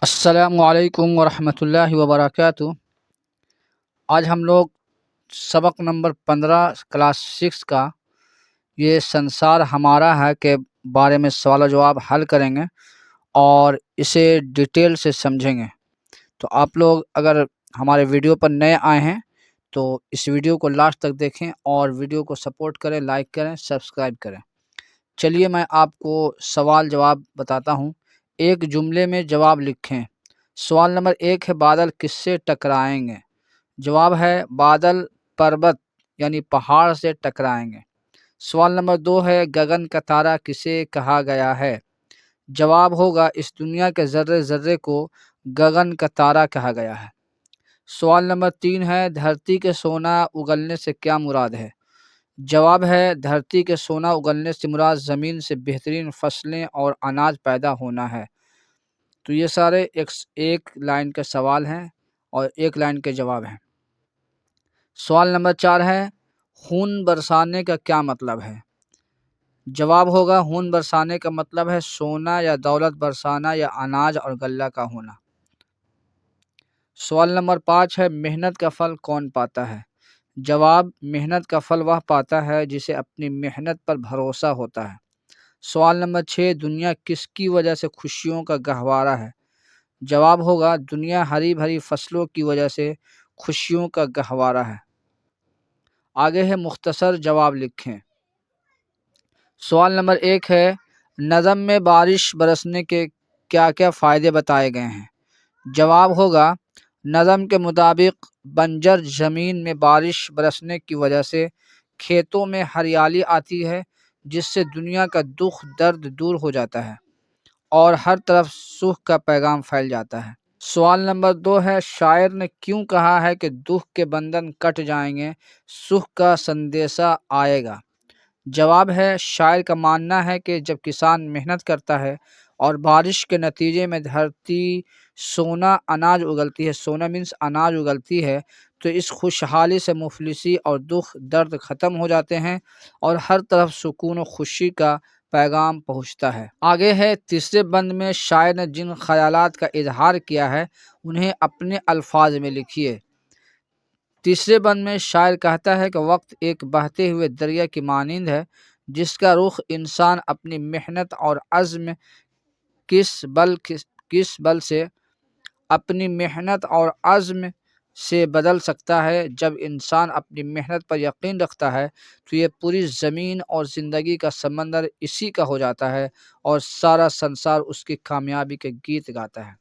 السلام علیکم ورحمۃ اللہ وبرکاتہ۔ آج ہم لوگ سبق نمبر 15 کلاس 6 کا یہ سنسار ہمارا ہے کے بارے میں سوال و جواب حل کریں گے اور اسے ڈیٹیل سے سمجھیں گے۔ تو آپ لوگ اگر ہمارے ویڈیو پر نئے آئے ہیں تو اس ویڈیو کو لاسٹ تک دیکھیں اور ویڈیو کو سپورٹ کریں، لائک کریں، سبسکرائب کریں۔ چلیے میں آپ کو سوال جواب بتاتا ہوں۔ ایک جملے میں جواب لکھیں۔ سوال نمبر 1 ہے بادل کس سے ٹکرائیں گے؟ جواب ہے بادل پربت یعنی پہاڑ سے ٹکرائیں گے۔ سوال نمبر 2 ہے گگن کا تارا کسے کہا گیا ہے؟ جواب ہوگا اس دنیا کے ذرے ذرے کو گگن کا تارا کہا گیا ہے۔ سوال نمبر 3 ہے دھرتی کے سونا اگلنے سے کیا مراد ہے؟ جواب ہے دھرتی کے سونا اگلنے سے مراد زمین سے بہترین فصلیں اور اناج پیدا ہونا ہے۔ تو یہ سارے ایک لائن کے سوال ہیں اور ایک لائن کے جواب ہیں۔ سوال نمبر 4 ہے خون برسانے کا کیا مطلب ہے؟ جواب ہوگا خون برسانے کا مطلب ہے سونا یا دولت برسانا یا اناج اور غلہ کا ہونا۔ سوال نمبر 5 ہے محنت کا پھل کون پاتا ہے؟ جواب محنت کا پھل وہ پاتا ہے جسے اپنی محنت پر بھروسہ ہوتا ہے۔ سوال نمبر 6 دنیا کس کی وجہ سے خوشیوں کا گہوارہ ہے؟ جواب ہوگا دنیا ہری بھری فصلوں کی وجہ سے خوشیوں کا گہوارہ ہے۔ آگے ہے مختصر جواب لکھیں۔ سوال نمبر 1 ہے نظم میں بارش برسنے کے کیا کیا فائدے بتائے گئے ہیں؟ جواب ہوگا نظم کے مطابق بنجر زمین میں بارش برسنے کی وجہ سے کھیتوں میں ہریالی آتی ہے جس سے دنیا کا دکھ درد دور ہو جاتا ہے اور ہر طرف سکھ کا پیغام پھیل جاتا ہے۔ سوال نمبر 2 ہے شاعر نے کیوں کہا ہے کہ دکھ کے بندھن کٹ جائیں گے، سکھ کا سندیشہ آئے گا؟ جواب ہے شاعر کا ماننا ہے کہ جب کسان محنت کرتا ہے اور بارش کے نتیجے میں دھرتی سونا اناج اگلتی ہے، سونا مینس اناج اگلتی ہے، تو اس خوشحالی سے مفلسی اور دکھ درد ختم ہو جاتے ہیں اور ہر طرف سکون و خوشی کا پیغام پہنچتا ہے۔ آگے ہے تیسرے بند میں شاعر نے جن خیالات کا اظہار کیا ہے انہیں اپنے الفاظ میں لکھیے۔ تیسرے بند میں شاعر کہتا ہے کہ وقت ایک بہتے ہوئے دریا کی مانند ہے جس کا رخ انسان اپنی محنت اور عزم کس بل سے اپنی محنت اور عزم سے بدل سکتا ہے۔ جب انسان اپنی محنت پر یقین رکھتا ہے تو یہ پوری زمین اور زندگی کا سمندر اسی کا ہو جاتا ہے اور سارا سنسار اس کی کامیابی کے گیت گاتا ہے۔